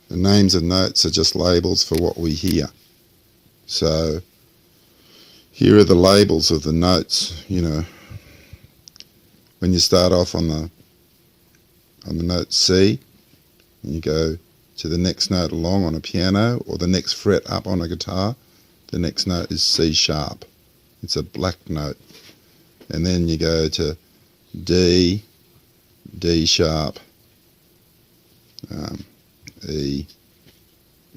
The names of notes are just labels for what we hear. So here are the labels of the notes, you know. When you start off on the note C, and you go to the next note along on a piano, or the next fret up on a guitar, the next note is C sharp. It's a black note. And then you go to D, D sharp, E,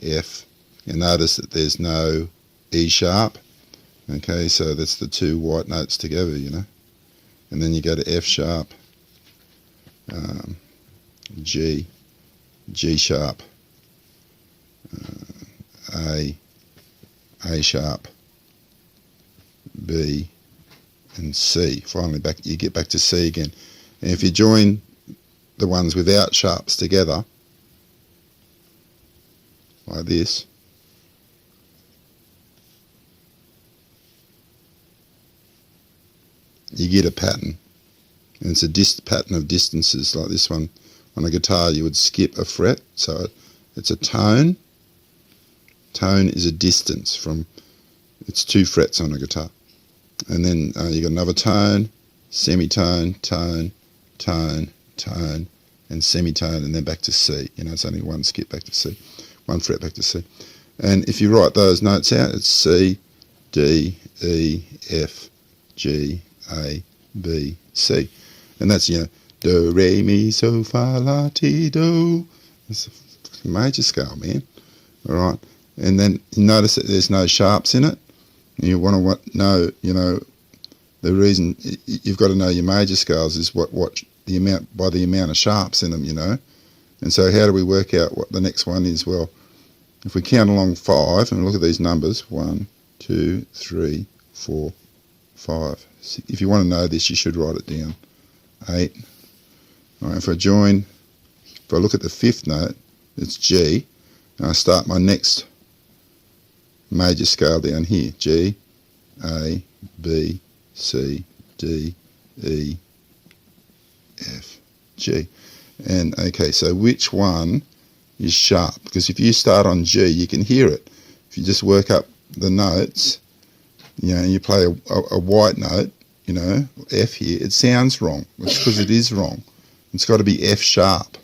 F. You notice that there's no E sharp. Okay, so that's the two white notes together, you know. And then you go to F sharp, G, G sharp, A sharp, B, and C. Finally, you get back to C again. And if you join the ones without sharps together, like this, you get a pattern. And it's a pattern of distances, like this one. On a guitar, you would skip a fret, so it's a tone. Tone is a distance from, it's 2 frets on a guitar. And then you got another tone, semitone, tone, tone, tone, and semitone, and then back to C. You know, it's only one skip back to C, 1 fret back to C. And if you write those notes out, it's C, D, E, F, G, A, B, C. And that's, you know, do, re, mi, so, fa, la, ti, do. It's a major scale, man. All right. And then you notice that there's no sharps in it. You want to know, you know, the reason you've got to know your major scales is what the amount, by the amount of sharps in them, you know. And so how do we work out what the next one is? Well, if we count along 5 and look at these numbers, 1, 2, 3, 4, 5, 6. If you want to know this, you should write it down. 8. All right, if I look at the 5th note, it's G, and I start my next major scale down here, G, A, B, C, D, E, F, G. And okay, so which one is sharp? Because if you start on G, you can hear it. If you just work up the notes, you know, you play a white note, you know, F here, it sounds wrong. It's because it is wrong. It's got to be F sharp.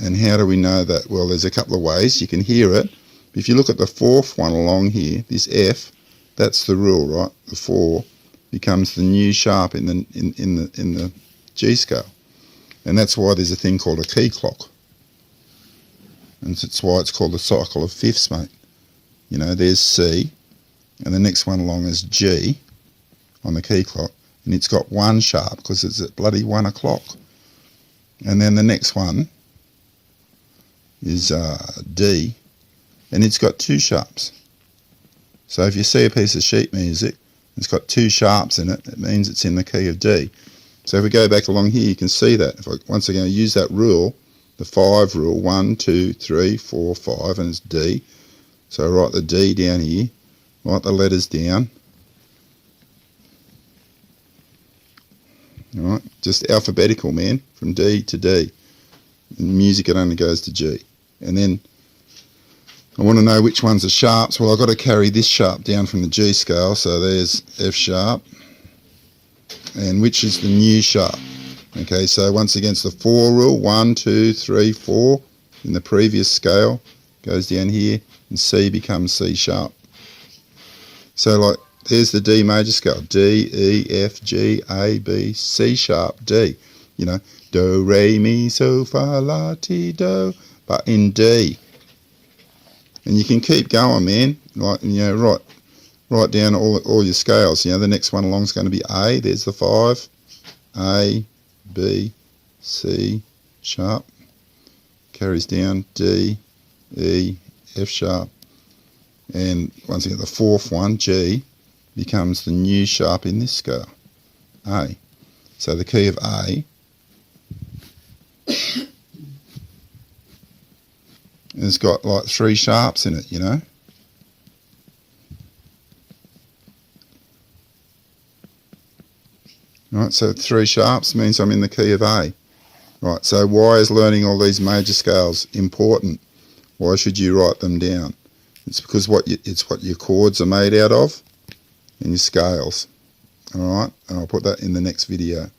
And how do we know that? Well, there's a couple of ways. You can hear it. If you look at the 4th one along here, this F, that's the rule, right? The 4 becomes the new sharp in the G scale. And that's why there's a thing called a key clock. And that's why it's called the cycle of fifths, mate. You know, there's C, and the next one along is G on the key clock, and it's got 1 sharp because it's at bloody 1 o'clock. And then the next one is D, and it's got 2 sharps. So if you see a piece of sheet music, it's got 2 sharps in it, it means it's in the key of D. So if we go back along here, you can see that. If I once again use that rule, the 5 rule, 1, 2, 3, 4, 5, and it's D. So I write the D down here, write the letters down. All right, just alphabetical, man, from D to D. In music, it only goes to G. And then I want to know which ones are sharps. Well, I've got to carry this sharp down from the G scale, so there's F sharp. And which is the new sharp? Okay, so once again, it's the 4 rule, 1, 2, 3, 4 in the previous scale, goes down here, and C becomes C sharp. So like, there's the D major scale, D, E, F, G, A, B, C sharp, D. You know, do, re, mi, so, fa, la, ti, do, but in D. And you can keep going, man. Like, you know, write down all your scales. You know, the next one along is going to be A. There's the 5. A, B, C, sharp. Carries down D, E, F sharp. And once again, the 4th one, G, becomes the new sharp in this scale, A. So the key of A has got like 3 sharps in it, you know. Right, so 3 sharps means I'm in the key of A. Right, so why is learning all these major scales important? Why should you write them down? It's because it's what your chords are made out of and your scales. Alright, and I'll put that in the next video.